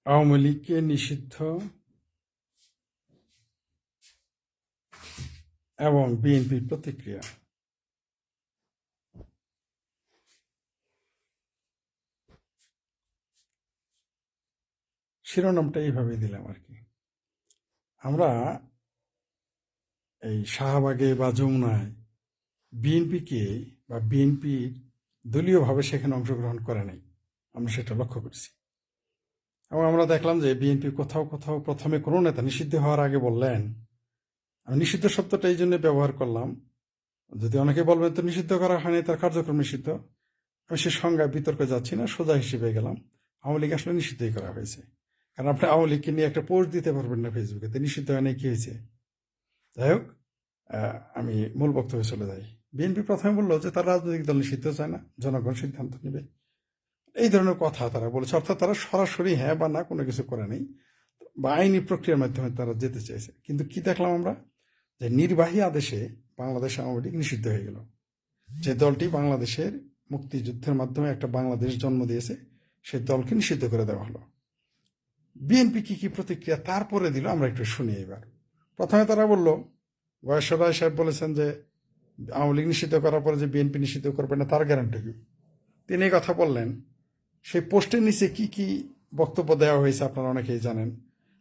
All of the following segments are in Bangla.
আওয়ামী লীগকে নিষিদ্ধ এবং বিএনপির প্রতিক্রিয়া। শিরোনামটা এইভাবে দিলাম আর কি। আমরা এই শাহবাগে বা যমুনায় বিএনপিকে বা বিএনপির দলীয়ভাবে সেখানে অংশগ্রহণ করে নাই, আমরা সেটা লক্ষ্য করেছি। এবং আমরা দেখলাম যে বিএনপি কোথাও কোথাও প্রথমে কোনো নেতা নিষিদ্ধ হওয়ার আগে বললেন, আমি নিষিদ্ধ শব্দটা এই জন্য ব্যবহার করলাম, যদি অনেকে বলবেন তো নিষিদ্ধ করা হয়নি, তার কার্যক্রম নিষিদ্ধ, আমি সে সংজ্ঞায় বিতর্কে যাচ্ছি না, সোজা হিসেবে গেলাম আওয়ামী লীগ আসলে নিষিদ্ধই করা হয়েছে। কারণ আপনি আওয়ামী লীগকে নিয়ে একটা পোস্ট দিতে পারবেন না ফেসবুকে, তো নিষিদ্ধ হয় না কি হয়েছে। যাই হোক, আমি মূল বক্তব্যে চলে যাই। বিএনপি প্রথমে বললো যে তারা রাজনৈতিক দল নিষিদ্ধ চায় না, জনগণ সিদ্ধান্ত নেবে, এই ধরনের কথা তারা বলেছে। অর্থাৎ তারা সরাসরি হ্যাঁ বা না কোনো কিছু করে নেই, বা আইনি প্রক্রিয়ার মাধ্যমে তারা যেতে চাইছে। কিন্তু কি দেখলাম আমরা, যে নির্বাহী আদেশে বাংলাদেশ আওয়ামী লীগ নিষিদ্ধ হয়ে গেল। যে দলটি বাংলাদেশের মুক্তিযুদ্ধের মাধ্যমে একটা বাংলাদেশ জন্ম দিয়েছে, সেই দলকে নিষিদ্ধ করে দেওয়া হলো। বিএনপি কি কি প্রতিক্রিয়া তারপরে দিল আমরা একটু শুনি এবার। প্রথমে তারা বলল, গয়েশ্বর রায় সাহেব বলেছেন যে আওয়ামী লীগ নিষিদ্ধ করার পরে যে বিএনপি নিষিদ্ধ করবে না তার গ্যারান্টি কি। তিনি এই কথা বললেন। সেই পোস্টের নিচে কি কি বক্তব্য দেওয়া হয়েছে আপনারা অনেকেই জানেন।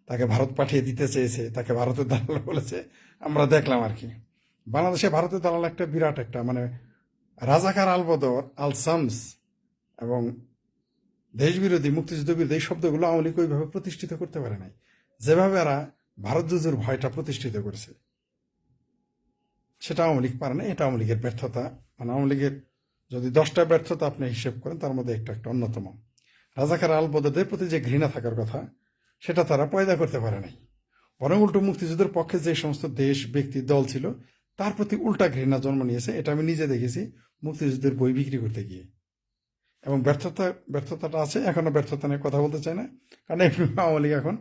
তাকে ভারত পাঠিয়ে দিতে চেয়েছে, তাকে ভারতের দালাল বলেছে, আমরা দেখলাম আর কি। বাংলাদেশে ভারতের দালাল একটা বিরাট একটা মানে রাজাকার আলবদর আল সামস এবং দেশবিরোধী মুক্তিযুদ্ধ বিরোধী এই শব্দগুলো আওয়ামী লীগ ওইভাবে প্রতিষ্ঠিত করতে পারে নাই, যেভাবে এরা ভারত যুদ্ধের ভয়টা প্রতিষ্ঠিত করেছে। সেটা আওয়ামী লীগ পারে না, এটা আওয়ামী লীগের ব্যর্থতা। মানে আওয়ামী লীগের যদি 10টা ব্যর্থতা আপনি হিসেব করেন, তার মধ্যে একটা অন্যতম। রাজাকার আলবদরদের প্রতি যে ঘৃণা থাকার কথা, সেটা তারা পয়দা করতে পারে নাই। বরং উল্টো মুক্তিযুদ্ধের পক্ষে যে সমস্ত দেশ, ব্যক্তি, দল ছিল, তার প্রতি উল্টা ঘৃণা জন্ম নিয়েছে। এটা আমি নিজে দেখেছি মুক্তিযুদ্ধের বই বিক্রি করতে গিয়ে। এবং ব্যর্থতাটা আছে, এখনো ব্যর্থতা নিয়ে কথা বলতে চাই না, কারণ আওয়ামী লীগ এখন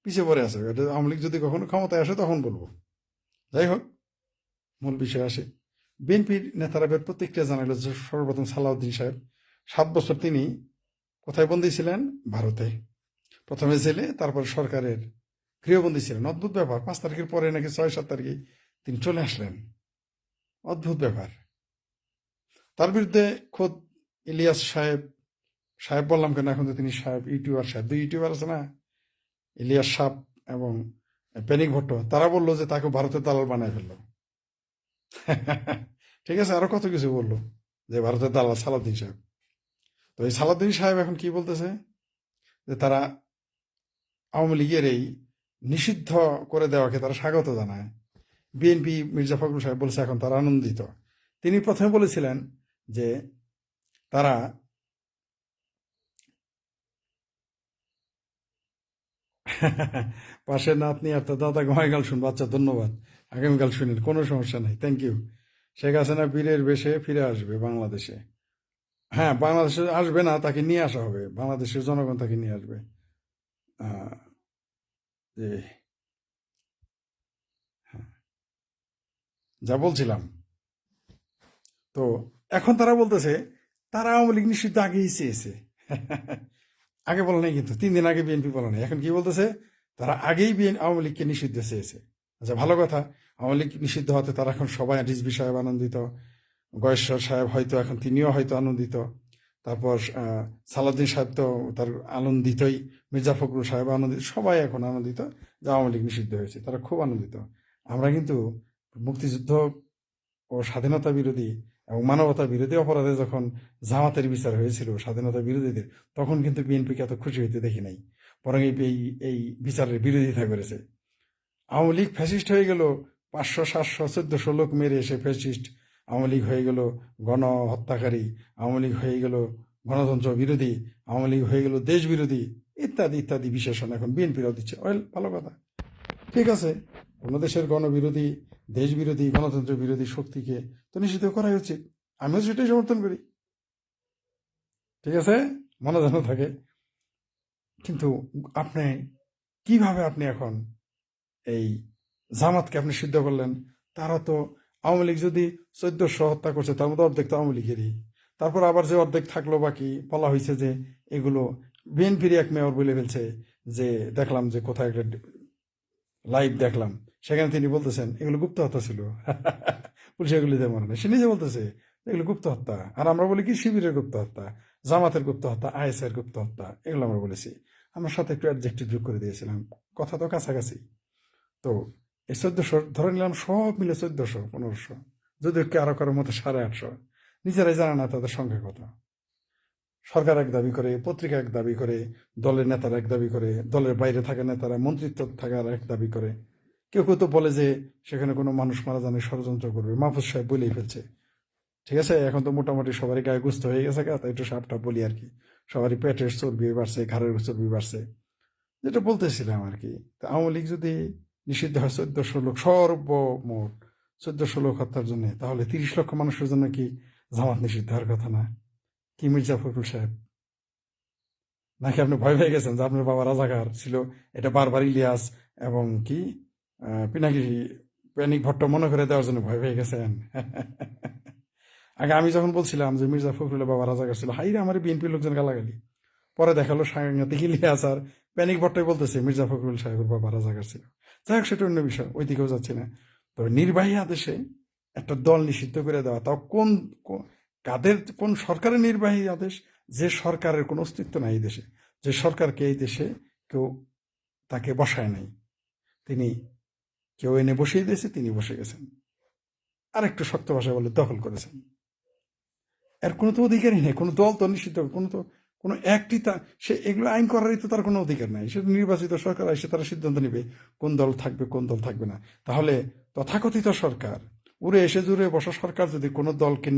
পিছিয়ে পড়ে আছে। আওয়ামী লীগ যদি কখনো ক্ষমতায় আসে তখন বলবো। যাই হোক, মূল বিষয় আসে। বিএনপির নেতারা এবার প্রতিক্রিয়া জানালো যে সর্বপ্রথম সালাউদ্দিন সাহেব 7 বছর তিনি কোথায় বন্দী ছিলেন? ভারতে। প্রথমে জেলে, তারপর সরকারের গৃহবন্দী ছিলেন। অদ্ভুত ব্যাপার, 5 তারিখের পরে নাকি 6-7 তারিখে তিনি চলে আসলেন। অদ্ভুত ব্যাপার। তার বিরুদ্ধে খোদ ইলিয়াস সাহেব, সাহেব বললাম কেন, এখন তো তিনি সাহেব, ইউটিউবার সাহেব, 2 ইউটিউবার আছে না, ইলিয়াস সাহেব এবং প্যানিক ভট্ট, তারা বললো যে তাকে ভারতের দালাল বানায় ফেললো। ঠিক আছে, আরো কত কিছু বললো যে ভারতের দালাল সালাউদ্দিন সাহেব। তো এই সালাউদ্দিন সাহেব এখন কি বলতেছে, যে তারা আওয়ামী লীগের এই নিষিদ্ধ করে দেওয়াকে তারা স্বাগত জানায়। বিএনপি মির্জা ফখরুল সাহেব বলছে এখন তারা আনন্দিত। তিনি প্রথমে বলেছিলেন যে তারা পাশের নাতনি আর তার দাদা ঘুমায় গাল শুনবো। আচ্ছা, ধন্যবাদ, আগামীকাল শুনেন, কোনো সমস্যা নেই, থ্যাংক ইউ। শেখ হাসিনা বীরের বেশে ফিরে আসবে বাংলাদেশে। হ্যাঁ, বাংলাদেশে আসবে না, তাকে নিয়ে আসা হবে, বাংলাদেশের জনগণ তাকে নিয়ে আসবে। আহ, যে যা বলছিলাম, তো এখন তারা বলতেছে তারা আওয়ামী লীগ নিষিদ্ধ আগেই চেয়েছে। আগে বলে নাই কিন্তু, 3 দিন আগে বিএনপি বলে নাই, এখন কি বলতেছে, তারা আগেই আওয়ামী লীগকে নিষিদ্ধ চেয়েছে। আচ্ছা, ভালো কথা, আওয়ামী লীগ নিষিদ্ধ হতে তারা এখন সবাই, রিজভী সাহেব আনন্দিত, গয়েশ্বর সাহেব হয়তো এখন তিনিও হয়তো আনন্দিত, তারপর সালাউদ্দিন সাহেব তো তার আনন্দিতই, মির্জা ফখরুল সাহেব আনন্দিত, সবাই এখন আনন্দিত যে আওয়ামী লীগ নিষিদ্ধ হয়েছে, তারা খুব আনন্দিত। আমরা কিন্তু মুক্তিযুদ্ধ ও স্বাধীনতা বিরোধী এবং মানবতা বিরোধী অপরাধে যখন জামাতের বিচার হয়েছিল স্বাধীনতা বিরোধীদের, তখন কিন্তু বিএনপিকে এত খুশি হইতে দেখি নাই, বরং এই বিচারের বিরোধিতা করেছে। আওয়ামী লীগ ফ্যাসিস্ট হয়ে গেল, 500, 700, 1400 লোক মেরে এসে ফ্যাসিস্ট। আওয়ামী লীগ হয়ে গেল গণহত্যাকারী, আওয়ামী লীগ হয়ে গেল গণতন্ত্র বিরোধী, আওয়ামী লীগ হয়ে গেল দেশ বিরোধী, ইত্যাদি ইত্যাদি বিশেষণ এখন বিএনপিরাও দিচ্ছে। ওয়েল, ভালো কথা, ঠিক আছে। কোনো দেশের গণবিরোধী, দেশ বিরোধী, গণতন্ত্র বিরোধী শক্তিকে তো নিষিদ্ধ করাই উচিত, আমিও সেটাই সমর্থন করি, ঠিক আছে, মনে যেন থাকে। কিন্তু আপনি কিভাবে আপনি এখন এই জামাতকে আপনি সিদ্ধ করলেন? তারা তো আওয়ামী লীগ যদি 1400 হত্যা করছে, তার মধ্যে অর্ধেক তো আওয়ামী লীগেরই। তারপর আবার যে অর্ধেক থাকলো বাকি, বলা হয়েছে যে এগুলো বিএনপির এক মেয়র বলে ফেলছে যে দেখলাম যে কোথায় একটা লাইভ দেখলাম, সেখানে তিনি বলতেছেন এগুলো গুপ্ত হত্যা ছিল। পুলিশ এগুলিতে মনে নেই, সে নিজে বলতেছে এগুলো গুপ্ত হত্যা। আর আমরা বলি কি শিবিরের গুপ্ত হত্যা, জামাতের গুপ্ত হত্যা, আইএসের গুপ্ত হত্যা, এগুলো আমরা বলেছি। আমার সাথে একটু অ্যাডজেক্টিভ যোগ করে দিয়েছিলাম, কথা তো কাছাকাছি। তো এই 1400 ধরে নিলাম সব মিলে 1400-1500, যদি কারো কারোর মতো 850, নিজেরাই জানে না তাদের সংখ্যা কত। সরকার এক দাবি করে, পত্রিকা এক দাবি করে, দলের নেতারা এক দাবি করে, দলের বাইরে থাকা নেতারা মন্ত্রিত্ব থাকার এক দাবি করে। কেউ কেউ তো বলে যে সেখানে কোনো মানুষ মারা জানে ষড়যন্ত্র করবে, মাহফুজ সাহেব বলেই ফেলছে। ঠিক আছে, এখন তো মোটামুটি সবারই গায়ে গুস্ত হয়ে গেছে, তাই একটু সাপটা বলি আর কি। সবারই পেটের চর্বি বাড়ছে, ঘাড়ের চর্বি বাড়ছে, যেটা বলতেছিলাম আর কি। তা আওয়ামী লীগ যদি নিষিদ্ধ হয় 1400 লোক, সর্বমোট 1400 লোক হত্যার জন্য, তাহলে 30 লক্ষ মানুষের জন্য কি জামাত নিষিদ্ধ হওয়ার কথা না? কি মির্জা ফখরুল সাহেব, নাকি আপনি ভয় পেয়ে গেছেন যে আপনার বাবা রাজাকার ছিল, এটা বারবার ইলিয়াস এবং কি পিনাকি প্যানিক ভট্ট মনে করে দেওয়ার জন্য ভয় পেয়ে গেছেন? আগে আমি যখন বলছিলাম যে মির্জা ফখরুলের বাবা রাজাকার ছিল, হাই রে আমার বিএনপির লোকজন গালাগালি, পরে দেখালো সাংঘাতিক ইলিয়াস আর প্যানিক ভট্টই বলতেছে মির্জা ফখরুল সাহেবের বাবা রাজাকার ছিল। যাই হোক, সেটা অন্য বিষয়, ওই দিকেও যাচ্ছি না। তবে নির্বাহী আদেশে একটা দল নিষিদ্ধ করে দেওয়া, তাও কাদের, কোন সরকারের নির্বাহী আদেশ? যে সরকারের কোনো অস্তিত্ব নাই এই দেশে, যে সরকারকে এই দেশে কেউ তাকে বসায় নাই, তিনি কেউ এনে বসিয়ে দিয়েছে, তিনি বসে গেছেন, আর একটু শক্ত ভাষায় বলে দখল করেছেন। এর কোনো তো অধিকারই নেই, কোনো দল তো নিষিদ্ধ, কোনো একটি সে এগুলো আইন করারই তো তার কোনো অধিকার নাই। সেটা নির্বাচিত সরকার এসে তারা সিদ্ধান্ত নেবে কোন দল থাকবে কোন দল থাকবে না। তাহলে তথাকথিত সরকার, উড়ে এসে জুড়ে বসা সরকার যদি কোনো দলকে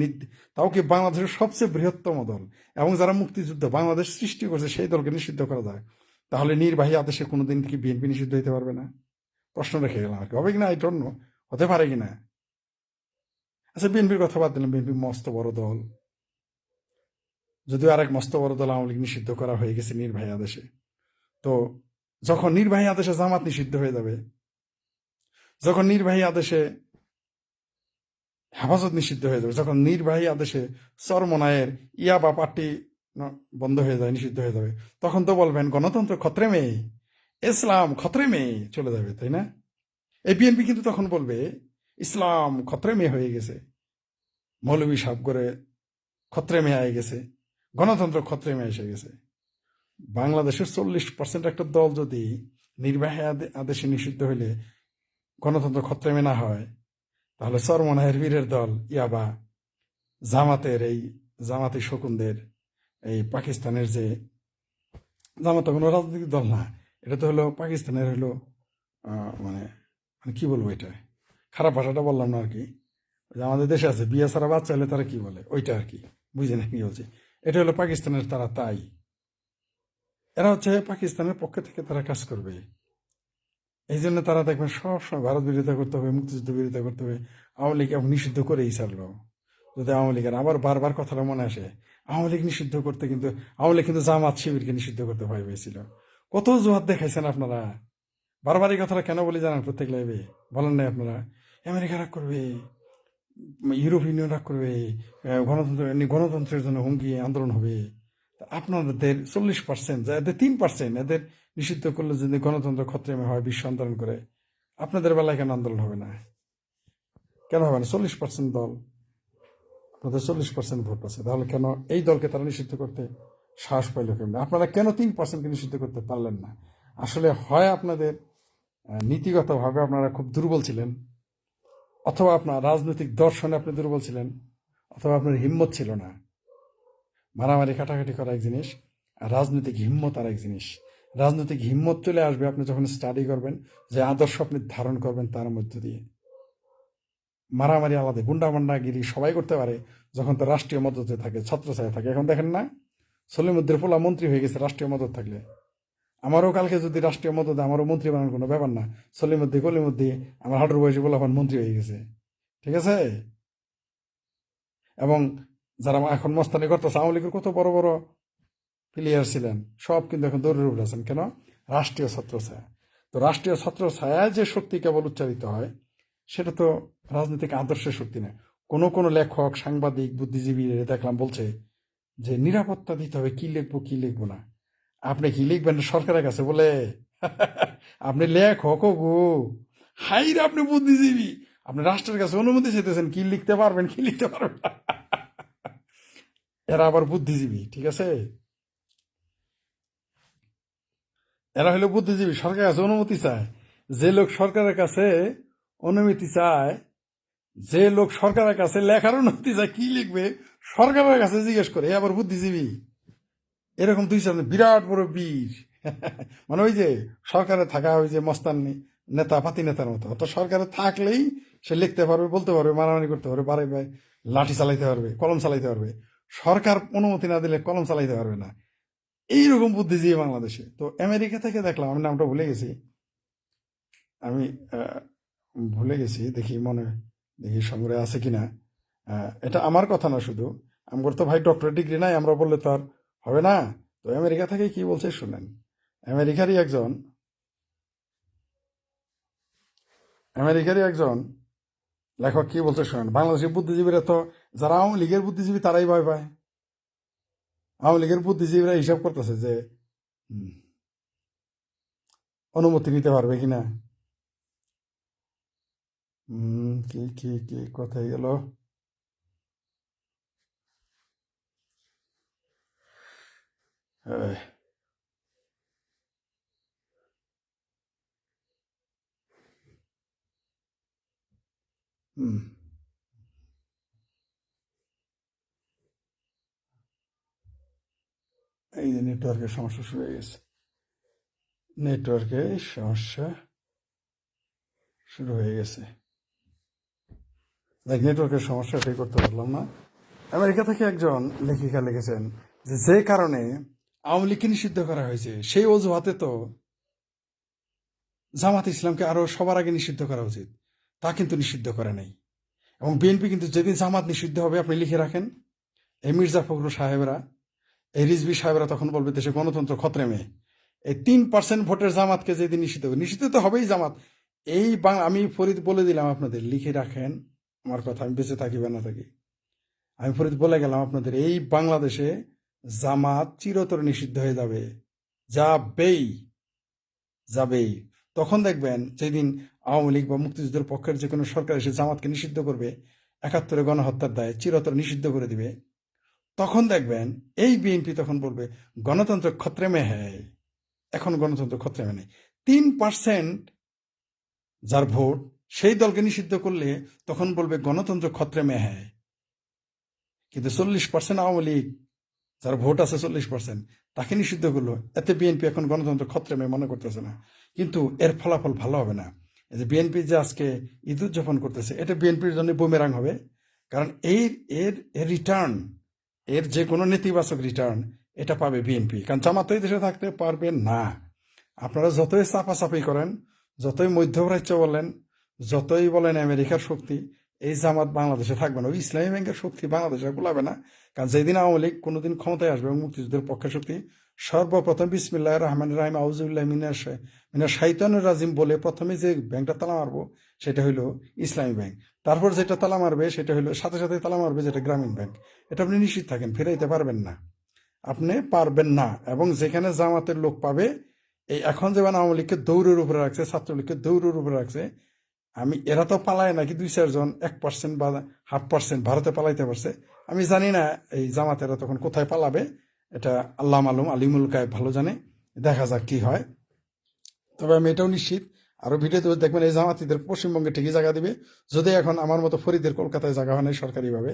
তাও কি বাংলাদেশের সবচেয়ে বৃহত্তম দল এবং যারা মুক্তিযুদ্ধ বাংলাদেশ সৃষ্টি করছে সেই দলকে নিষিদ্ধ করা যায়, তাহলে নির্বাহী আদেশে কোনোদিন কি বিএনপি নিষিদ্ধ হইতে পারবে না? প্রশ্ন রেখে গেলাম আর কি। হবে কিনা আই ডোন্ট নো, হতে পারে কিনা। আচ্ছা, বিএনপির কথা বাদ দিলাম, বিএনপি মস্ত বড় দল, যদিও আরেক মস্ত বড় দল আওয়ামী লীগ নিষিদ্ধ করা হয়ে গেছে নির্বাহী আদেশে। তো যখন নির্বাহী আদেশে জামাত নিষিদ্ধ হয়ে যাবে, যখন নির্বাহী আদেশে হেফাজত নিষিদ্ধ হয়ে যাবে, যখন নির্বাহী আদেশে চরমনায়ের ইয়াবা পার্টি বন্ধ হয়ে যায়, নিষিদ্ধ হয়ে যাবে, তখন তো বলবেন গণতন্ত্র খতরে মেয়ে, ইসলাম খতরে মেয়ে চলে যাবে, তাই না? এই বিএনপি কিন্তু তখন বলবে ইসলাম খতরে মেয়ে হয়ে গেছে, মৌলবী সাহেব করে খতরে মেয়ে হয়ে গেছে, গণতন্ত্র খতরে মেয়ে এসে গেছে। বাংলাদেশের 40% একটা দল যদি নির্বাহী আদেশে নিষিদ্ধ হইলে গণতন্ত্র খতরে না হয়, তাহলে চরমনায়ের বীরের দল ইয়াবা, জামাতি শকুনদের, এই পাকিস্তানের যে জামাত কোনো রাজনৈতিক দল না, এটা তো হলো পাকিস্তানের হলো মানে মানে কি বলবো, এটা খারাপ ভাষাটা বললাম না আর কি। আমাদের দেশে আছে বিয়ে ছাড়া বাচ্চা হলে তারা কি বলে, ওইটা আর কি, বুঝে না কি বলছে। এটা হলো পাকিস্তানের, তারা তাই, এরা হচ্ছে পাকিস্তানের পক্ষে থেকে তারা কাজ করবে। এই জন্য তারা দেখবেন সবসময় ভারত বিরোধিতা করতে হবে, মুক্তিযুদ্ধ বিরোধিতা করতে হবে। আওয়ামী লীগ এবং নিষিদ্ধ করেই ছাড়লো। যদি আওয়ামী লীগের আবার বারবার কথাটা মনে আসে, আওয়ামী লীগ নিষিদ্ধ করতে কিন্তু আওয়ামী লীগ কিন্তু জামাত শিবিরকে নিষিদ্ধ করতে ভয় পেয়েছিল। কত জোয়ার দেখাইছেন আপনারা। বারবার এই কথাটা কেন বলি জানান প্রত্যেক লাইভে, বলেন নাই আপনারা আমেরিকা রাগ করবে, ইউরোপ ইউনিয়ন রাগ করবে, গণতন্ত্রের জন্য হুমকি আন্দোলন হবে। আপনাদের 40%, এদের 3%, এদের নিষিদ্ধ করলে যদি গণতন্ত্র খতরে হয়, বিশ্ব আন্দোলন করে, আপনাদের বেলায় কেন আন্দোলন হবে না? কেন হবে না? 40% দল, আপনাদের 40% ভোট আছে, তাহলে কেন এই দলকে তারা নিষিদ্ধ করতে সাহস পাইল কেমন? আপনারা কেন 3%কে নিষিদ্ধ করতে পারলেন না? আসলে হয় আপনাদের নীতিগতভাবে আপনারা খুব দুর্বল ছিলেন, অথবা আপনার রাজনৈতিক দর্শনে আপনি দুর্বল ছিলেন, অথবা আপনার হিম্মত ছিল না। মারামারি কাটাকাটি করা এক জিনিস, আর রাজনৈতিক হিম্মত আর এক জিনিস। রাজনৈতিক হিম্মত চলে আসবে আপনি যখন স্টাডি করবেন, যে আদর্শ আপনি ধারণ করবেন তার মধ্য দিয়ে। মারামারি আলাদা, গুন্ডামান্ডাগিরি সবাই করতে পারে যখন তো রাষ্ট্রীয় মদতে থাকে, ছত্রছায়া থাকে। এখন দেখেন না, সলিমুদ্দিন পোলা মন্ত্রী হয়ে গেছে রাষ্ট্রীয় মদত থাকলে। আমারও কালকে যদি রাষ্ট্রীয় মদত, আমারও মন্ত্রী বানানোর কোনো ব্যাপার না। কলিমুদ্দি আমার হাঁটুর বয়সী বলে এখন মন্ত্রী হয়ে গেছে, ঠিক আছে? এবং যারা এখন মস্তানি করতেছে, আওয়ামী লীগের কত বড় বড় প্লেয়ার ছিলেন, সব কিন্তু এখন দৌড়ের উপরে আছেন। কেন? রাষ্ট্রীয় ছত্রছায়া। তো রাষ্ট্রীয় ছত্রছায়ায় যে শক্তি কেবল উচ্চারিত হয়, সেটা তো রাজনৈতিক আদর্শের শক্তি না। কোনো লেখক, সাংবাদিক, বুদ্ধিজীবী দেখলাম বলছে যে নিরাপত্তা দিতে হবে, কি লিখবো কি লিখবো না। আপনি কি লিখবেন সরকারের কাছে বলে? আপনি লেখক গো, হাইরে আপনি বুদ্ধিজীবী, আপনি রাষ্ট্রের কাছে অনুমতি চাইতেছেন কি লিখতে পারবেন কি লিখতে পারবেন না। এরা আবার বুদ্ধিজীবী, ঠিক আছে? এরা হলো বুদ্ধিজীবী, সরকারের কাছে অনুমতি চায়। যে লোক সরকারের কাছে অনুমতি চায়, যে লোক সরকারের কাছে লেখার অনুমতি চায় কি লিখবে সরকারের কাছে জিজ্ঞেস করে, এ আবার বুদ্ধিজীবী। এরকম দুই চার বিরাট বড় বীর। মানে ওই যে সরকারে থাকা, ওই যে মস্তান নেতা, পাতি নেতার মতো। অত সরকারে থাকলেই সে লিখতে পারবে, বলতে পারবে, মারামারি করতে পারবে, বাড়ি বাড়ি লাঠি চালাইতে পারবে, কলম চালাইতে পারবে। সরকার অনুমতি না দিলে কলম চালাইতে পারবে না। এইরকম বুদ্ধিজীবী বাংলাদেশে। তো আমেরিকা থেকে দেখলাম, আমি নামটা ভুলে গেছি, আমি ভুলে গেছি, দেখি মনে, দেখি সংগ্রহে আছে কিনা। এটা আমার কথা না শুধু, আমার তো ভাই ডক্টরেট ডিগ্রি নাই, আমরা বললে তো আর হবে না। তো আমেরিকা থেকে কি বলছে শুনেন। আমেরিকারই একজন লেখক কি বলছে শুনেন। বাংলাদেশের বুদ্ধিজীবীরা তো, যারা আওয়ামী লীগের বুদ্ধিজীবী তারাই ভয় পায়। আওয়ামী লীগের বুদ্ধিজীবীরা হিসাব করতেছে যে হুম, অনুমতি নিতে পারবে কিনা। কি কি কি কোথায় গেল? আহ, হুম, এই যে নেটওয়ার্কের সমস্যা শুরু হয়ে গেছে, নেটওয়ার্কের সমস্যা শুরু হয়ে গেছে। দেখ, নেটওয়ার্কের সমস্যা, এটাই করতে পারলাম না। আমেরিকা থেকে একজন লেখিকা লিখেছেন যে যে কারণে আওয়ামী লীগকে নিষিদ্ধ করা হয়েছে, সেই অজুহাতে তো জামাত ইসলামকে আরো সবার আগে নিষিদ্ধ করা উচিত। তা কিন্তু নিষিদ্ধ করে নাই। এবং বিএনপি কিন্তু যেদিন জামাত নিষিদ্ধ হবে, আপনি লিখে রাখেন, এই মির্জা ফখরুল সাহেবরা, এই রিজভী সাহেবরা তখন বলবে দেশে গণতন্ত্র খতরে মে। এই 3% ভোটের জামাতকে যেদিন নিষিদ্ধ হবে, নিষিদ্ধ তো হবেই জামাত। এই আমি ফরিদ বলে দিলাম আপনাদের, লিখে রাখেন আমার কথা, আমি বেঁচে থাকি বা না থাকি। আমি ফরিদ বলে গেলাম আপনাদের, এই বাংলাদেশে জামাত চিরতরে নিষিদ্ধ হয়ে যাবে, যাবেই, যাবেই। তখন দেখবেন যেদিন আওয়ামী লীগ বা মুক্তিযুদ্ধের পক্ষের যে কোনো সরকার এসে জামাতকে নিষিদ্ধ করবে, 71-এ গণহত্যার দায়ে চিরতরে নিষিদ্ধ করে দিবে, তখন দেখবেন এই বিএনপি তখন বলবে গণতন্ত্র খতরে মে হ্যায়। এখন গণতন্ত্র খতরে মে নেই। 3% যার ভোট, সেই দলকে নিষিদ্ধ করলে তখন বলবে গণতন্ত্র খতরে মে হ্যায়। কিন্তু 40% আওয়ামী লীগ, যার ভোট আছে 40%, তাকে নিষিদ্ধ করলো, এতে বিএনপি এখন গণতন্ত্র খতরে মে মনে করতেছে না। কিন্তু এর ফলাফল ভালো হবে না। এই যে বিএনপি যে আজকে ঈদ উদযাপন করতেছে, এটা বিএনপির জন্য বুমেরাং হবে। কারণ এর এর এর রিটার্ন, এর যে কোনো নেতিবাচক রিটার্ন এটা পাবে বিএনপি। কারণ জামাত এই দেশে থাকতে পারবে না। আপনারা যতই চাপাচাপি করেন, যতই মধ্যপ্রাচ্য বলেন, যতই বলেন আমেরিকার শক্তি, এই জামাত বাংলাদেশে থাকবে না। ওই ইসলামী ব্যাংকের শক্তি বাংলাদেশে কুলাবে না। কারণ যেদিন আওয়ামী লীগ কোনোদিন ক্ষমতায় আসবে এবং মুক্তিযুদ্ধের পক্ষে শক্তি, সর্বপ্রথম বিসমিল্লাহির রহমানির রহিম আউযুবিল্লাহি মিনাশ শাইতানির রাজিম বলে প্রথমে যে ব্যাংকটা তালা মারবো সেটা হইলো ইসলামী ব্যাংক। তারপর যেটা তালা মারবে সেটা হইলো, সাথে সাথে তালা মারবে যেটা গ্রামীণ ব্যাংক। এটা আপনি নিশ্চিত থাকেন, ফেরাইতে পারবেন না, আপনি পারবেন না। এবং যেখানে জামাতের লোক পাবে, এই এখন যেমন আওয়ামী লীগকে দৌড়ের উপরে রাখছে, ছাত্রলীগকে দৌড়ের উপরে রাখছে, এরা তো পালায় নাকি 2-4 জন 1% বা 0.5% ভারতে পালাইতে পারছে। আমি জানি না এই জামাতেরা তখন কোথায় পালাবে, এটা আল্লাহ মালুম, আলিমুল গায়েব ভালো জানে। দেখা যাক কি হয়। তবে আমি এটাও নিশ্চিত, আরো ভিডিওতে দেখবেন এই জামাতিদের পশ্চিমবঙ্গে ঠিকই জায়গা দিবে। যদি এখন আমার মতো ফরিদের কলকাতায় জায়গা হয় নাই সরকারিভাবে,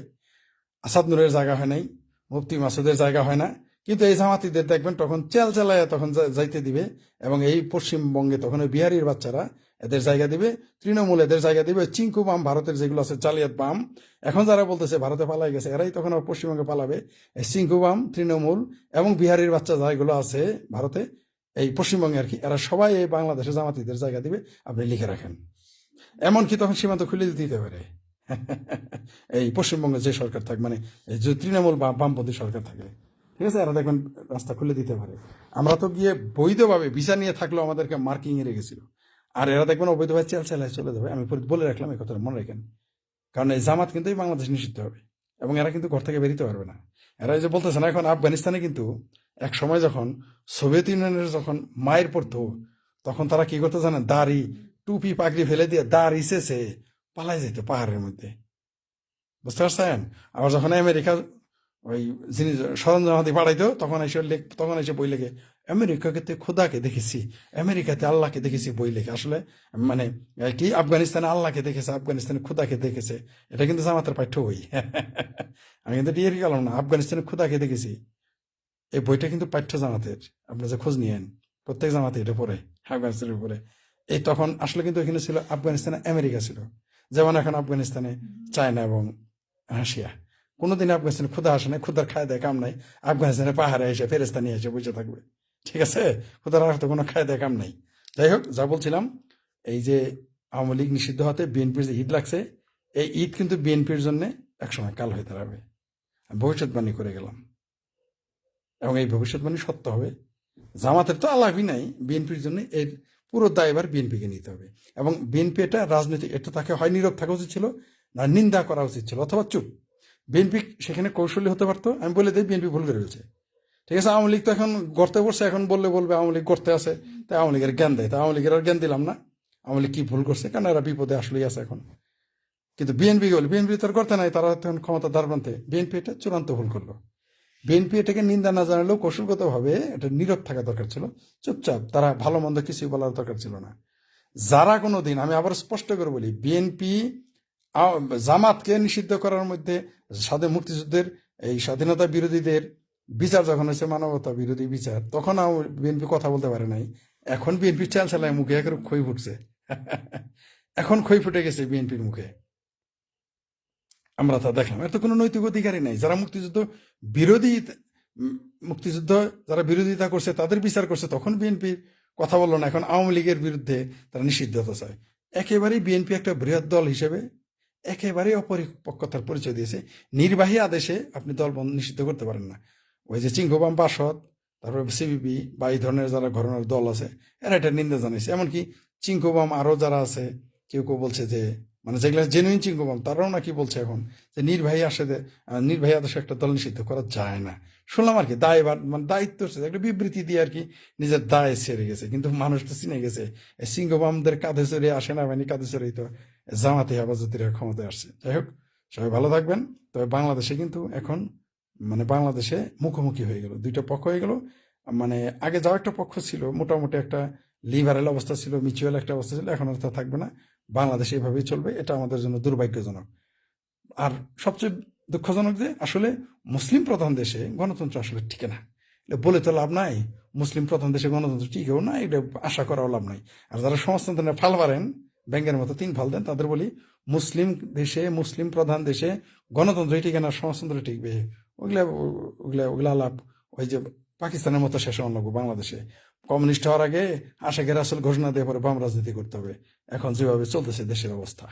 আসাদ নূরের জায়গা হয় নাই, মুফতি মাসুদের জায়গা হয় না, কিন্তু এই জামাতিদের দেখবেন তখন চেল চেলায় তখন যাইতে দিবে। এবং এই পশ্চিমবঙ্গে তখন ওই বিহারির বাচ্চারা এদের জায়গা দিবে, তৃণমূল এদের জায়গা দিবে, চিঙ্কু বাম ভারতের যেগুলো আছে জালিয়াত বাম, এখন যারা বলতেছে ভারতে পালাই গেছে, এরাই তখন আবার পশ্চিমবঙ্গে পালাবে। এই চিঙ্কু বাম, তৃণমূল এবং বিহারির বাচ্চা যেগুলো আছে ভারতে, এই পশ্চিমবঙ্গে আর কি, এরা সবাই এই বাংলাদেশে জামাতিদের জায়গা দিবে। আপনি লিখে রাখেন। এমনকি তখন সীমান্ত খুলে দিতে পারে। এই পশ্চিমবঙ্গে যে সরকার থাকে, মানে এই যে তৃণমূল বা বামপন্থী সরকার থাকে, ঠিক আছে, এরা দেখবেন রাস্তা খুলে দিতে পারে। আমরা তো গিয়ে বৈধভাবে ভিসা নিয়ে থাকলেও আমাদেরকে মার্কিং এ রেখেছিল, আর এরা দেখবেন অবৈধভাবে চেল চেলায় চলে যাবে। আমি বলে রাখলাম, এই কথাটা মনে রাখেন। কারণ এই জামাত কিন্তু এই বাংলাদেশ নিষিদ্ধ হবে এবং এরা কিন্তু ঘর থেকে বেরিতে পারবে না। এরা যে বলতেছে না, এখন আফগানিস্তানে কিন্তু এক সময় যখন সোভিয়েত ইউনিয়নের যখন মায়ের পড়তো, তখন তারা কি করতো জানেন? দাড়ি, টুপি, পাগড়ি ফেলে দিয়ে দাড়ি চেঁচে পালাই যেত পাহাড়ের মধ্যে। বুঝতে পারছেন? আবার যখন আমেরিকা ওই জিনিস সরঞ্জামাদি বাড়াইতো, তখন এসে বই লেগে, আমেরিকাকে খোদাকে দেখেছি, আমেরিকাতে আল্লাহকে দেখেছি বই লেখে। আসলে মানে কি, আফগানিস্তানে আল্লাহকে দেখেছে, আফগানিস্তানে খোদাকে দেখেছে। এটা কিন্তু জামাতের পাঠ্য বই। আমি কিন্তু ডিয়ারি গেলাম না, আফগানিস্তানে খোদাকে দেখেছি, এই বইটা কিন্তু পাঠ্য জামাতের। আপনি যে খোঁজ নিয়েন, প্রত্যেক জামাতে এটা পড়ে, আফগানিস্তানের উপরে। এই তখন আসলে কিন্তু এখানে ছিল আফগানিস্তানে আমেরিকা ছিল, যেমন এখন আফগানিস্তানে চায়না এবং রাশিয়া। কোনোদিন আফগানিস্তানে ক্ষুধা আসে নাই, ক্ষুধার খায় দেয় কাম নাই। আফগানিস্তানে পাহাড়ে এসে ফেরেস্তা নিয়ে এসে বসে থাকবে, ঠিক আছে? ক্ষুধার আর তো কোনো খায় দেয় কাম নাই। যাই হোক, যা বলছিলাম, এই যে আওয়ামী লীগ নিষিদ্ধ হতে বিএনপির যে ঈদ লাগছে, এই ঈদ কিন্তু বিএনপির জন্য একসময় কাল হয়ে দাঁড়াবে। আমি ভবিষ্যৎবাণী করে গেলাম, এবং এই ভবিষ্যৎবাণী সত্য হবে। জামাতের তো আলাপই নাই, বিএনপির জন্য এর পুরো দায়ভার বিএনপিকে নিতে হবে। এবং বিএনপি এটা রাজনীতি, এটা তাকে হয় নীরব থাকা উচিত ছিল, না নিন্দা করা উচিত ছিল, অথবা চুপ। বিএনপি সেখানে কৌশলী হতে পারতো, আমি বলে দিই বিএনপি ভুল করে ফেলছে, ঠিক আছে? আওয়ামী লীগ তো এখন গর্তে পড়ছে, এখন বলবে আওয়ামী লীগ গর্তে আছে, তাই আওয়ামী লীগের জ্ঞান দেয়, তাই আওয়ামী লীগের আর জ্ঞান দিলাম না। আওয়ামী লীগ কি ভুল করছে, কারণ এরা বিপদে আসলেই আছে এখন। কিন্তু বিএনপি বলে, বিএনপি তার করতে নাই, তারা তখন ক্ষমতা দ্বার প্রান্তে। বিএনপি এটা চূড়ান্ত ভুল করলো। বিএনপি এটাকে নিন্দা না জানালেও কৌশলগতভাবে এটা নীরব থাকা দরকার ছিল, চুপচাপ। তারা ভালো মন্দ কিছুই বলার দরকার ছিল না। যারা কোনোদিন, আমি আবার স্পষ্ট করে বলি, বিএনপি জামাতকে নিষিদ্ধ করার মধ্যে মুক্তিযুদ্ধের এই স্বাধীনতা বিরোধীদের বিচার যখন হয়েছে, মানবতা বিরোধী বিচার, তখন বিএনপি কথা বলতে পারে নাই। এখন বিএনপি চাল চালায় মুখে একের ক্ষয় ফুটছে। এখন ক্ষয় ফুটে গেছে বিএনপির মুখে, আমরা তা দেখলাম। এর তো কোনো নৈতিক অধিকারই নাই। যারা বিরোধী মুক্তিযুদ্ধ যারা বিরোধিতা করছে, তাদের বিচার করছে, তখন বিএনপির কথা বললো না। এখন আওয়ামী লীগের বিরুদ্ধে তারা নিষিদ্ধ হতে চায়। একেবারেই বিএনপি একটা বৃহৎ দল হিসেবে একেবারেই অপরিপক্কতার পরিচয় দিয়েছে। নির্বাহী আদেশে আপনি দল নিষিদ্ধ করতে পারেন না। ওই যে চিঙ্কোবাম পার্ষদ, তারপর সিপিবি বা এই ধরনের যারা ঘটনার দল আছে, এরা এটা নিন্দা জানিয়েছে। এমনকি চিঙ্কোবাম আরও যারা আছে, কেউ কেউ বলছে যে, মানে যেগুলো জেনুইন চিঙ্কোবাম, তারাও নাকি বলছে এখন যে নির্বাহী আদেশে একটা দল নিষিদ্ধ করা যায় না। শুনলাম আর কি, মানে দায়িত্ব একটা বিবৃতি দিয়ে আর কি নিজের দায় ছেড়ে গেছে। কিন্তু মানুষ তো চিনে গেছে, এই চিঙ্কোবামদের কাঁধে চড়ে আসে না, মানে কাঁধে চড়েই তো জামাতে হেফাজতিরা ক্ষমতায় আসছে। যাই হোক, সবাই ভালো থাকবেন। তবে বাংলাদেশে কিন্তু এখন, মানে বাংলাদেশে মুখোমুখি হয়ে গেল, দুইটা পক্ষ হয়ে গেল। মানে আগে যাও একটা পক্ষ ছিল, মোটামুটি একটা লিবারেল অবস্থা ছিল, মিউচুয়াল একটা অবস্থা ছিল, এখন আর তা থাকবে না। বাংলাদেশ এভাবেই চলবে, এটা আমাদের জন্য দুর্ভাগ্যজনক। আর সবচেয়ে দুঃখজনক যে আসলে মুসলিম প্রধান দেশে গণতন্ত্র আসলে টিকে না। এটা বলে তো লাভ নাই, মুসলিম প্রধান দেশে গণতন্ত্র টিকেও না, এটা আশা করাও লাভ নাই। আর যারা সমাজতন্ত্রের ফাল পারেন, ব্যাংকের মতো 3 ফাল দেন, তাদের বলি, মুসলিম দেশে, মুসলিম প্রধান দেশে গণতন্ত্রই টিকে না, সমাজতন্ত্র টিকবে, ওগুলা ওগুলা ওগুলা লাভ ওই যে পাকিস্তানের মতো শেষ হওয়ার লাগবে। বাংলাদেশে কমিউনিস্ট হওয়ার আগে আশেকে রাসুল ঘোষণা দিয়ে পরে বাম রাজনীতি করতে হবে, এখন যেভাবে চলতেছে দেশের অবস্থা।